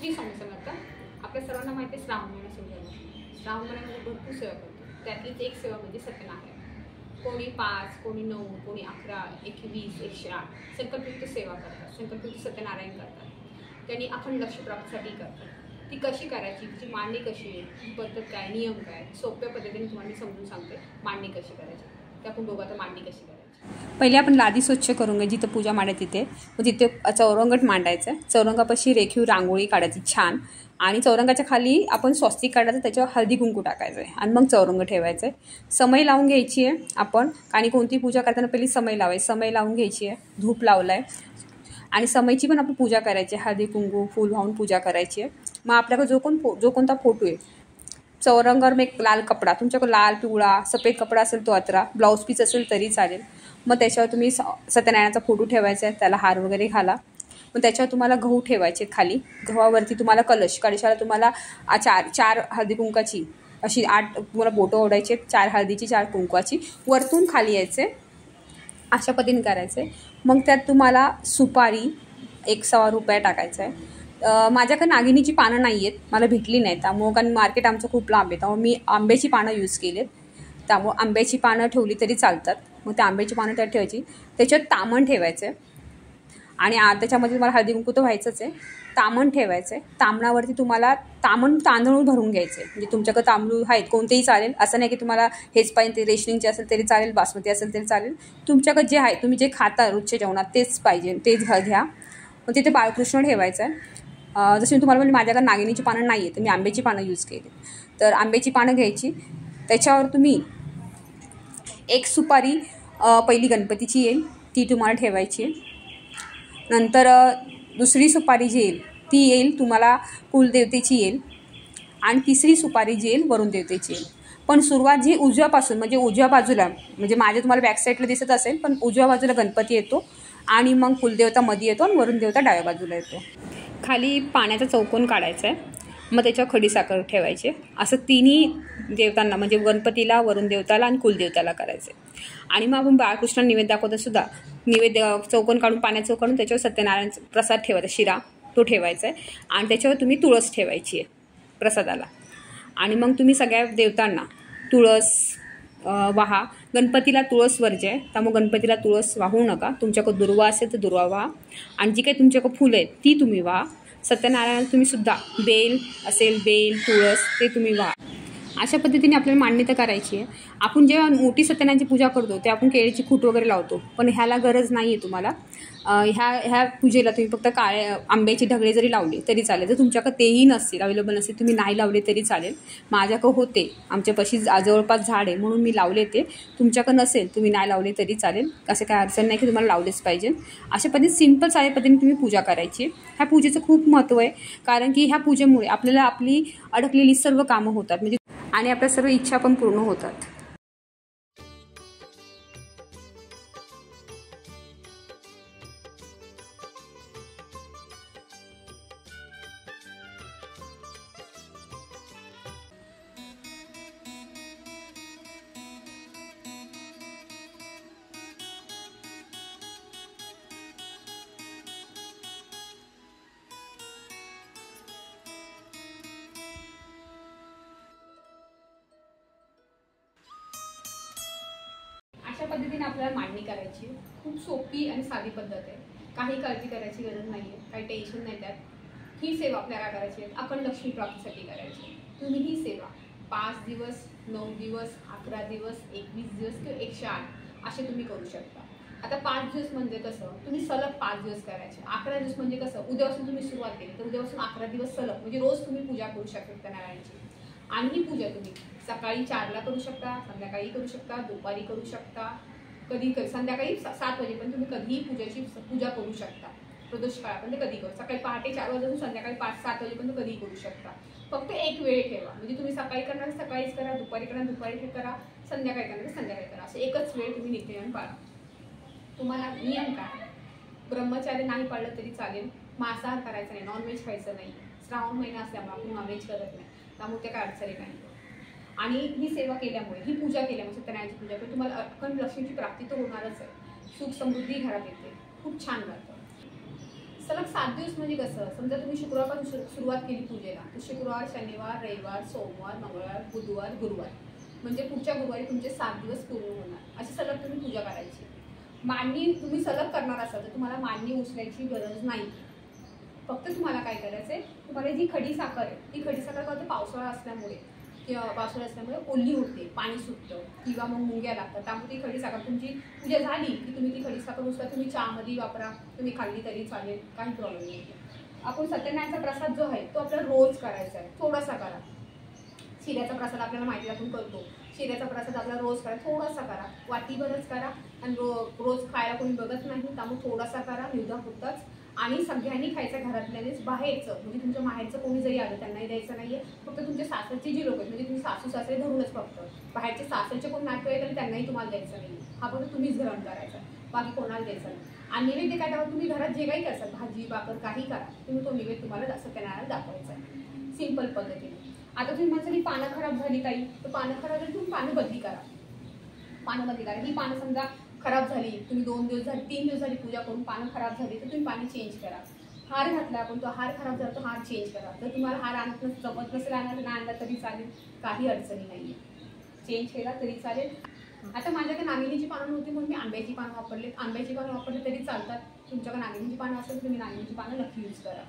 श्री स्वामी समर्थ. आपल्या सर्वांना माहिती आहे श्रावण महिना सुरू झाला. श्रावण महिन्यामध्ये भरपूर सेवा करतो. त्यातलीच एक सेवा म्हणजे सत्यनारायण. कोणी 5, कोणी 9, कोणी 11, 21, 108 संकल्पयुक्त सेवा करतात. संकल्पयुक्त सत्यनारायण करतात. त्यांनी अखंड लक्ष प्राप्तीसाठी करतात. ती कशी करायची, तिची मांडणी कशी आहे, पद्धत काय, नियम काय, सोप्या पद्धतीने तुम्हाला समजून सांगते. मांडणी कशी करायची ते आपण बघू. आता मांडणी कशी करायची. पहिले आपण लादी स्वच्छ करून घ्या. जिथं पूजा मांडायची तिथे चौरंगट मांडायचं. चौरंगापाशी रेखीव रांगोळी काढायची छान. आणि चौरंगाच्या खाली आपण स्वस्तिक काढायचं, त्याच्यावर हळदी कुंकू टाकायचं आहे आणि मग चौरंग ठेवायचं आहे. समय लावून घ्यायची आहे आपण. आणि कोणती पूजा करताना पहिली समय लावायची. समय लावून घ्यायची आहे. धूप लावला आहे आणि समयची पण आपण पूजा करायची. हळदी कुंकू फूल वाहून पूजा करायची आहे. मग आपल्याकडे जो कोणता फोटो आहे, चौरंगावर मग एक लाल कपडा, तुमच्याकडे लाल पिवळा सफेद कपडा असेल तो अत्रा, ब्लाऊज पीस असेल तरी चालेल. मग त्याच्यावर तुम्ही सत्यनारायणाचा फोटो ठेवायचा आहे. त्याला हार वगैरे घाला. मग त्याच्यावर तुम्हाला गहू ठेवायचे खाली. गव्हावरती तुम्हाला कलशाला तुम्हाला चार हळदी कुंकाची अशी 8 तुम्हाला बोटं ओढायचे. 4 हळदीची 4 कुंकवाची वरतून खाली यायचे. अशा पद्धतीने करायचे. मग त्यात तुम्हाला सुपारी 1.25 रुपया टाकायचा आहे. माझ्याकडे नागिनीची पानं नाही आहेत, मला भेटली नाही. त्यामुळं कारण मार्केट आमचं खूप लांब आहे, त्यामुळे मी आंब्याची पानं यूज केलेत. त्यामुळं आंब्याची पानं ठेवली तरी चालतात. मग त्या आंब्याची पानं त्यात ठेवायची. त्याच्यात तामण ठेवायचं आहे. आणि त्याच्यामध्ये तुम्हाला हळदी कुंकू तर व्हायचंच आहे. तामण ठेवायचं आहे. तामणावरती तुम्हाला तांदूळ भरून घ्यायचे. म्हणजे तुमच्याकडे तांदूळ आहेत कोणतेही चालेल, असं नाही की तुम्हाला हेच पाहिजे. ते रेशनिंगचे असेल तरी चालेल, बासमती असेल तरी चालेल. तुमच्याकडे जे आहे तुम्ही जे खाता रोजच्या जेवणात तेच पाहिजे, तेच घ्या. मग तिथे बाळकृष्ण ठेवायचं आहे. जसं मी तुम्हाला म्हणजे माझ्याकडे नागिनीची पानं नाही आहे तर मी आंब्याची पानं यूज केली. तर आंब्याची पानं घ्यायची. त्याच्यावर तुम्ही एक सुपारी पहिली गणपतीची येईल ती तुम्हाला ठेवायची. नंतर दुसरी सुपारी जी येईल ती येईल तुम्हाला कुलदेवतेची येईल. आणि तिसरी सुपारी जी येईल वरुण देवतेची येईल. पण सुरुवात जी उजव्यापासून म्हणजे उजव्या बाजूला, म्हणजे माझ्या तुम्हाला बॅक साईडला दिसत असेल, पण उजव्या बाजूला गणपती येतो आणि मग कुलदेवता मध्ये येतो आणि वरुण देवता डाव्या बाजूला येतो. खाली पाण्याचा चौकोन काढायचा आहे. मग त्याच्यावर खडीसाखर ठेवायचे. असं तिन्ही देवतांना म्हणजे गणपतीला, वरुण देवताला आणि कुलदेवताला करायचे. आणि मग आपण बाळकृष्ण नैवेद्य दाखवता सुद्धा नैवेद्य चौकोन काढून पाण्याचं काढून त्याच्यावर सत्यनारायणचा प्रसाद ठेवायचा, शिरा तो ठेवायचा आहे. आणि त्याच्यावर तुम्ही तुळस ठेवायची आहे प्रसादाला. आणि मग तुम्ही सगळ्या देवतांना तुळस वाहा. गणपतीला तुळस वर्ज्य आहे, त्यामुळे गणपतीला तुळस वाहू नका. तुमच्याकडे दुर्वा असेल तर दुर्वा वाहा. आणि जी काही तुमच्याकडे फुलं आहेत ती तुम्ही वाहा. सत्यनारायण तुम्ही सुद्धा बेल असेल, बेल तुळस ते तुम्ही वाहा. अशा पद्धतीने आपल्याला मांडणी तर करायची आहे. आपण जेव्हा मोठी सत्यनारायणची पूजा करतो ते आपण केळीची खूट वगैरे लावतो, पण ह्याला गरज नाही आहे तुम्हाला. ह्या पूजेला तुम्ही फक्त आंब्याची ढगळे जरी लावले तरी चालेल. जर तुमच्याकडे तेही नसतील, अवेलेबल नसतील, तुम्ही नाही लावले तरी चालेल. माझ्याकडे होते, आमच्यापाशी जवळपास झाड आहे म्हणून मी लावले ते. तुमच्याकडे नसेल तुम्ही नाही लावले तरी चालेल. असं काय अडचण नाही की तुम्हाला लावलेच पाहिजे. अशा पद्धतीने सिंपल साध्या पद्धतीने तुम्ही पूजा करायची. ह्या पूजेचं खूप महत्त्व आहे, कारण की ह्या पूजेमुळे आपल्याला आपली अडकलेली सर्व कामं होतात म्हणजे आणि आपल्या सर्व इच्छा पण पूर्ण होतात. अशा पद्धतीने आपल्याला मांडणी करायची. खूप सोपी आणि साधी पद्धत आहे. काही काळजी करायची गरज नाही आहे, काही टेन्शन नाही त्यात. ही सेवा आपल्याला करायची आहे, आपण लक्ष्मी प्राप्तीसाठी करायची. तुम्ही ही सेवा 5 दिवस, 9 दिवस, 11 दिवस, 21 दिवस किंवा 108 असे तुम्ही करू शकता. आता 5 दिवस म्हणजे कसं, तुम्ही सलग 5 दिवस करायचे. 11 दिवस म्हणजे कसं, उद्यापासून तुम्ही सुरुवात केली तर उद्यापासून 11 दिवस सलग म्हणजे रोज तुम्ही पूजा करू शकता सत्यनारायणची. आणि ही पूजा तुम्ही सकाळी 4ला करू शकता, संध्याकाळी करू शकता, दुपारी करू शकता, कधी संध्याकाळी 7 वाजेपर्यंत तुम्ही कधीही पूजा करू शकता. प्रदोष काळापर्यंत कधी करू, सकाळी पहाटे 4 वाजून संध्याकाळी 5-7 वाजेपर्यंत कधीही करू शकता. फक्त एक वेळ ठेवा, म्हणजे तुम्ही सकाळी करणार सकाळीच करा, दुपारी करणार दुपारी करा, संध्याकाळी करणार संध्याकाळी करा. असं एकच वेळ तुम्ही नित्यनेम पाळा. तुम्हाला नियम काय, ब्रह्मचार्य नाही पाळलं तरी चालेल. मांसाहार करायचा नाही, नॉनव्हेज खायचं नाही. श्रावण महिना असल्यामुळे आपण नॉनव्हेज करत नाही, त्यामुळे त्या काय अडचणी नाही. आणि ही सेवा केल्यामुळे, ही पूजा केल्यामुळे सत्यनारायणची पूजा केल्यामुळे तुम्हाला अखंड लक्ष्मीची प्राप्ती तर होणारच आहे. सुख समृद्धी घरात येते, खूप छान वाटतं. सलग 7 दिवस म्हणजे कसं, समजा तुम्ही शुक्रवारपासून सुरुवात केली पूजेला, तर शुक्रवार, शनिवार, रविवार, सोमवार, मंगळवार, बुधवार, गुरुवार, म्हणजे पुढच्या गुरुवारी तुमचे 7 दिवस पूर्ण होणार. अशी सलग तुम्ही पूजा करायची. मांडणी तुम्ही सलग करणार असाल तर तुम्हाला मांडणी उचलायची गरज नाही. फक्त तुम्हाला काय करायचं आहे, तुम्हाला जी खडी साखर आहे, ती खडी साखर काय होते, पावसाळा असल्यामुळे किंवा पावसाळा असल्यामुळे ओली होते, पाणी सुटतं किंवा मग मुंग्या लागतात. त्यामुळे ती खडी साखर तुमची पूजा झाली की तुम्ही ती खडी साखर उचला, तुम्ही चहामध्ये वापरा, तुम्ही खाल्ली तरी चालेल, काही प्रॉब्लेम नाही. आपण सत्यनारायणचा प्रसाद जो आहे तो आपल्याला रोज करायचा आहे. थोडासा करा. शिऱ्याचा प्रसाद आपल्याला माहिती आपण करतो, शिऱ्याचा प्रसाद आपल्याला रोज करा, थोडासा करा, वाटीभरच करा. आणि रोज खायला कोणी बघत नाही, त्यामुळे थोडासा करा, निवदापुरताच. आणि सगळ्यांनी खायचं घरातल्यानेच. बाहेरचं म्हणजे तुमच्या माहेरचं कोणी जरी आलं त्यांनाही द्यायचं नाहीये. फक्त तुमच्या सासरची जी लोक आहेत, म्हणजे तुम्ही सासू सासरे धरूनच, फक्त बाहेरचे सासरचे कोण नातेवाईक आणि त्यांनाही तुम्हाला द्यायचं नाही. हा फक्त तुम्हीच ग्रहण करायचा, बाकी कोणाला द्यायचं नाही. आणि नैवेद्य काय त्यावर तुम्ही घरात जे काही करसाल, भाजी भाकर काही करा, तुम्ही तो नैवेद्य तुम्हाला सत्यनारायणाला दाखवायचा आहे सिंपल पद्धतीने. आता तुम्ही म्हणता की पानं खराब झाली ताई, तर पानं खराब झाली तुम्ही पानं बदली करा. पानं बदली करा. ही पानं समजा खराब झाली, तुम्ही 2 दिवस झाली, 3 दिवस झाली पूजा करून पानं खराब झाली, तर तुम्ही पाणी चेंज करा. हार घातला आपण, तो हार खराब झाला, तो हार चेंज करा. जर तुम्हाला हार आणत जमत नसेल, नाही आणला तरी चालेल, काही अडचणी नाही आहे, चेंज केला तरी चालेल. आता माझ्याकडे नागिनीची पानं नव्हती म्हणून मी आंब्याची पानं वापरले. आंब्याची पानं वापरली तरी चालतात. तुमच्याकडे नागिनीची पानं असेल तर तुम्ही नागिनीची पानं नक्की यूज करा.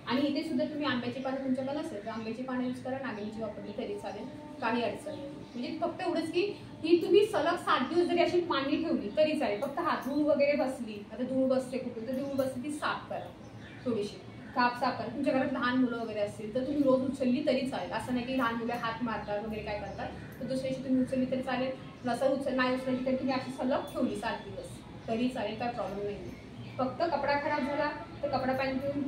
आणि इथे सुद्धा तुम्ही आंब्याची पानं तुमच्याकडे नसेल तर आंब्याची पानं यूज करा, नागिनीची वापरली तरी चालेल, काही अडचण नाही. म्हणजे फक्त एवढंच की ही तुम्ही सलग 7 दिवस जरी अशी मांडणी ठेवली तरी चालेल. फक्त हात धूळ वगैरे बसली, आता धूळ बसते कुठे, तर धूळ बसली ती साफ करा, थोडीशी साफ करा. तुमच्या घरात लहान मुलं वगैरे असतील तर तुम्ही रोज उचलली तरी चालेल. असं नाही की लहान मुलं हात मारतात वगैरे काय करतात, तर दुसऱ्या दिवशी तुम्ही उचलली तरी चालेल. नसं नाही उचलली तरी तुम्ही अशी सलग ठेवली 7 दिवस तरी चालेल, काय प्रॉब्लेम नाही. फक्त कपडा खराब झाला तर कपडा पॅन्ट घेऊन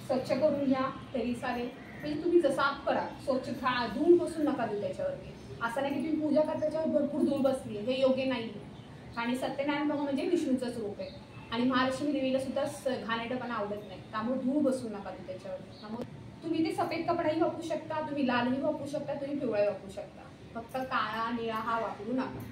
स्वच्छ करून घ्या तरी चालेल. म्हणजे तुम्ही साफ करा, स्वच्छ धूळ बसून नका देऊ त्याच्यावरती. असं नाही की तुम्ही पूजा करता त्याच्यावर भरपूर धूळ बसली, हे योग्य नाही. आणि सत्यनारायण बाबा म्हणजे विष्णूचंच रूप आहे. आणि महालक्ष्मी देवीला सुद्धा घाणेरडेपणा आवडत नाही, त्यामुळे धूळ बसून नका देऊ त्याच्यावर. त्यामुळे तुम्ही ते सफेद कपडाही वापरू शकता, तुम्ही लालही वापरू शकता, तुम्ही पिवळाही वापरू शकता. फक्त काळा निळा हा वापरू नका,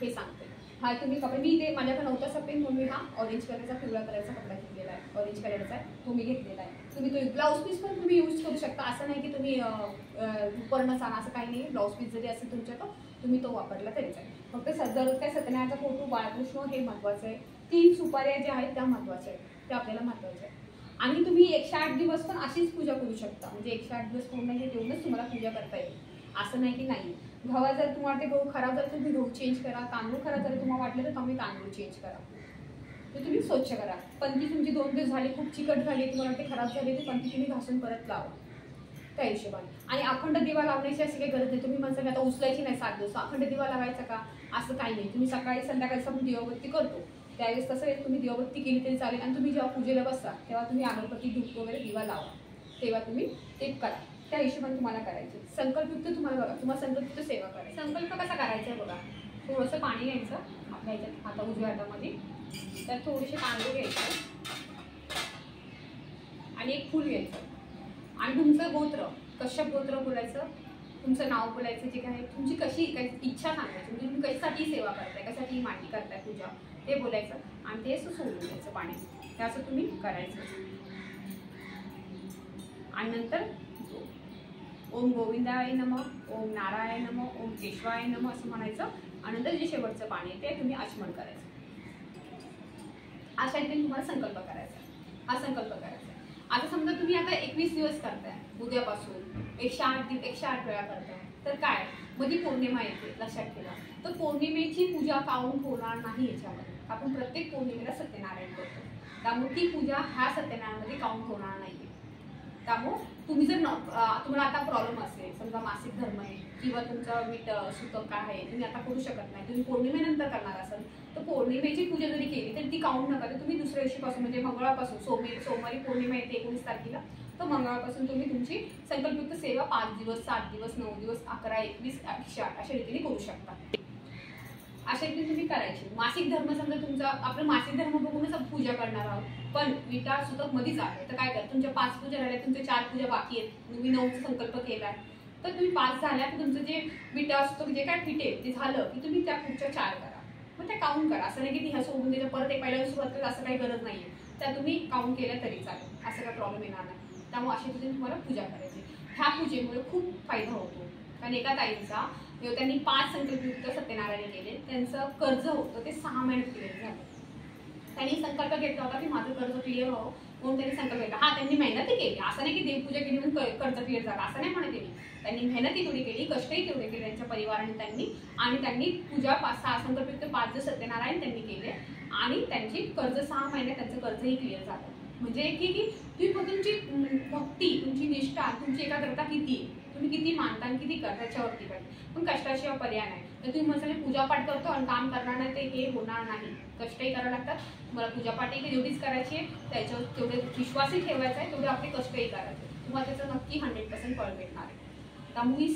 हे सांगते. हा तुम्ही कपडे, मी ते माझ्याकडे नव्हता सफेद म्हणून मी हा ऑरेंज कलरचा पिवळा कलरचा कपडा घेतलेला आहे, ऑरेंज कलरचा आहे तो मी घेतलेला आहे. तुम्ही तो ब्लाऊज पीस पण तुम्ही यूज करू शकता. असं नाही की तुम्ही उपरणच आणा, असं काही नाही. ब्लाऊज पीस जरी असेल तुमच्याकडं तुम्ही तो वापरला तरीच आहे. फक्त दररोज काय सत्यनारायणाचा फोटो, बाळकृष्ण हे महत्त्वाचं आहे. 3 सुपाऱ्या ज्या आहेत त्या महत्त्वाच्या आहेत, त्या आपल्याला महत्त्वाच्या आहेत. आणि तुम्ही 108 दिवस पण अशीच पूजा करू शकता. म्हणजे 108 दिवस पूर्ण हे तेवढंच तुम्हाला पूजा करता येईल, असं नाही की नाही. गव्हा जर तुम्हाला ते गहू खराब झाले तर तुम्ही गहू चेंज करा. तांदूळ खराब झाले तुम्हाला वाटलं तर तुम्ही तांदूळ चेंज करा, ते तुम्ही स्वच्छ करा. पंथी तुमची 2 दिवस झाली, खूप चिकट झाली, तुम्हाला ते खराब झाले, ते पंथी तुम्ही घासून परत लावा त्या हिशोबाने. आणि अखंड दिवा लावण्याची अशी काही गरज नाही. तुम्ही म्हणता आता उचलायची नाही 7 दिवस, अखंड दिवा लावायचा का, असं काही नाही. तुम्ही सकाळी संध्याकाळी आपण दिवाबत्ती करतो त्यावेळेस तसं आहे, तुम्ही दिवाबत्ती केली तरी चालेल. आणि तुम्ही जेव्हा पूजेला बसता तेव्हा तुम्ही अगरबत्ती, धूप वगैरे दिवा लावा, तेव्हा तुम्ही ते करा. त्या हिशोबाने तुम्हाला करायचे. संकल्पयुक्त तुम्हाला बघा, तुम्हाला संकल्पयुक्त सेवा करायची. संकल्प कसा करायचा आहे बघा. थोडंसं पाणी घ्यायचं आपल्या ह्याच्यात, आता उजव्या हातामध्ये, त्यात थोडेसे तांदूळ घ्यायचे आणि एक फूल घ्यायचं. आणि तुमचं गोत्र, कश्यप गोत्र बोलायचं, तुमचं नाव बोलायचं, जे काय तुमची कशी काय इच्छा सांगायची, म्हणजे तुम्ही कशासाठी सेवा करताय, कशासाठी मांडणी करताय पूजा, ते बोलायचं. आणि ते असं सोडून द्यायचं पाणी, ते असं तुम्ही करायचं. आणि नंतर ओम गोविंदाय नमः, ओम नारायण नमः, ओम केशवाय नमः असं म्हणायचं. आणि नंतर जे शेवटचं पाणी आहे ते तुम्ही आचमन करायचं. अशा रीतीने तुम्हाला संकल्प करायचा, हा संकल्प करायचा. आता समजा तुम्ही आता 21 दिवस करताय, उद्यापासून 108 वेळा करताय, तर काय मध्ये पौर्णिमा येते, लक्षात ठेवा. तर पौर्णिमेची पूजा काउंट होणार नाही याच्यामध्ये. आपण प्रत्येक पौर्णिमेला सत्यनारायण करतो, त्यामुळे ती पूजा ह्या सत्यनारायणमध्ये काउंट होणार नाही. त्यामुळे तुम्ही जर तुम्हाला आता प्रॉब्लेम असेल, समजा मासिक धर्म आहे किंवा तुमचा मीठ सुतक काय आहे, तुम्ही आता करू शकत नाही, तुम्ही पौर्णिमेनंतर करणार असाल, तर पौर्णिमेची पूजा जरी केली तर ती काउंट नका. तर तुम्ही दुसऱ्या दिवशीपासून म्हणजे मंगळवारपासून, सोमवारी पौर्णिमा येते 19 तारखेला, तर मंगळवारपासून तुम्ही तुमची संकल्पयुक्त सेवा 5 दिवस, 7 दिवस, 9 दिवस, 11, 21, 108 अशा रीतीने करू शकता. अशा रीतीने तुम्ही करायची. मासिक धर्म समजा तुमचा, आपलं मासिक धर्म बघूनच आपण पूजा करणार आहोत, पण विटा सुतक मध्येच आहे, तर काय करा, तुमच्या 5 पूजा झाल्या, तुमच्या 4 पूजा बाकी आहेत, तुम्ही 9चा संकल्प केलाय, तर तुम्ही 5 झाल्या, तुमचं जे विटा सुतक जे काय फिटे ते झालं की तुम्ही त्या पुढच्या 4 करा, मग त्या काउंट करा. असं नाही की ह्या सोडून त्याच्या परत एक पहिल्यावर सुरुवात करा, असं काही गरज नाहीये. त्या तुम्ही काउंट केल्या तरी चालेल, असं काही प्रॉब्लेम येणार नाही. त्यामुळे अशा पद्धतीने तुम्हाला पूजा करायची. ह्या पूजेमुळे खूप फायदा होतो. कारण एका ताईंचा त्यांनी 5 संकल्पयुक्त सत्यनारायण केले, त्यांचं कर्ज होतं ते 6 महिन्यात क्लिअर झालं. त्यांनी संकल्प घेतला होता की माझं कर्ज क्लिअर व्हावं म्हणून त्यांनी संकल्प घेतला. हा, त्यांनी मेहनतही केली, असं नाही की देवपूजा केली म्हणून कर्ज क्लिअर झालं, असं नाही म्हणत. त्यांनी मेहनतही तेवढी केली, कष्टही तेवढे केले त्यांच्या परिवाराने त्यांनी पूजा 6 संकल्पयुक्त 5 सत्यनारायण त्यांनी केले आणि त्यांची कर्ज 6 महिन्यात त्यांचं कर्जही क्लिअर झालं. म्हणजे की तुम्ही फक्त तुमची भक्ती, तुमची निष्ठा, तुमची एकाग्रता किती, तुम्ही किती मानता आणि किती करता त्याच्यावरती पाहिजे. पण कष्टाशिवाय पर्याय नाही. तर तुम्ही म्हणता पूजापाठ करतो आणि काम करणार नाही, ते हे होणार नाही. कष्टही करावं लागतात. तुम्हाला पूजापाठही जेवढीच करायची आहे त्याच्यावर तेवढे विश्वासही ठेवायचा आहे, तेवढे आपले कष्टही करायचे. तुम्हाला त्याचं नक्की 100% फळ भेटणार आहे. त्यामुळे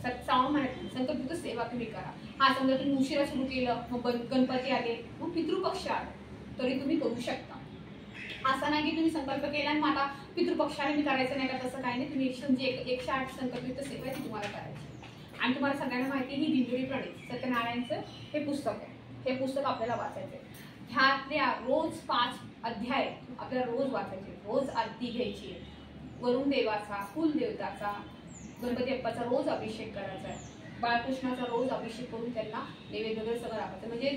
7 महिन्यात संकल्पयुक्त सेवा तुम्ही करा. हा, समजा तुम्ही उशिरा सुरू केलं, मग गणपती आले, मग पितृपक्ष आले, तरी तुम्ही करू शकता. असं नाही की तुम्ही संकल्प केला आणि मला पितृपक्षाने मी करायचं नाही का, तसं काही नाही. तुम्ही 108 संकल्पयुक्त सेवा ती तुम्हाला करायची. आणि तुम्हाला सगळ्यांना माहिती आहे ही दिंडोरी प्रणित सत्यनारायणचं हे पुस्तक आहे. हे पुस्तक आपल्याला वाचायचं आहे. ह्यातल्या रोज 5 अध्याय आपल्याला रोज वाचायचे, रोज आरती घ्यायची आहे. वरुण देवाचा, कुलदेवताचा, गणपती बाप्पाचा रोज अभिषेक करायचा आहे. बाळकृष्णाचा रोज अभिषेक करून त्यांना नैवेद्य वगैरे सगळं दाखवायचं. म्हणजे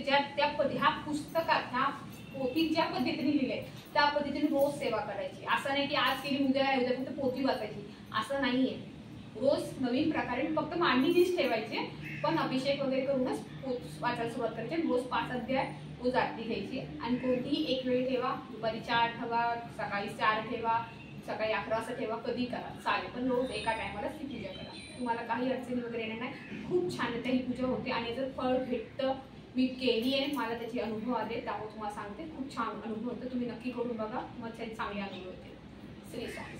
ह्या पुस्तकात, ह्या पोथीत ज्या पद्धतीने लिहिलंय त्या पद्धतीने रोज सेवा करायची. असं नाही की आज केली उद्या फक्त पोथी वाचायची, असं नाहीये. रोज नवीन प्रकारे फक्त मांडणीच ठेवायचे, पण अभिषेक वगैरे करूनच वाचायला सुरुवात करायची. रोज 5 अध्याय रोज आरती घ्यायची. आणि कोणतीही एक वेळ ठेवा, दुपारी 4 ठेवा, सकाळी 4 ठेवा, सकाळी 11 वाजता ठेवा, कधी करा चालेल, पण रोज एका टायमालाच ती पूजा करा. तुम्हाला काही अडचणी वगैरे येणार नाही. खूप छान ही पूजा होते आणि याचं फळ भेटतं. मी केली आहे, मला त्याचे अनुभव आले, त्यामुळे तुम्हाला सांगते खूप छान अनुभव होतो. तुम्ही नक्की करून बघा, तुम्हाला चांगले अनुभव होते. श्री स्वामी.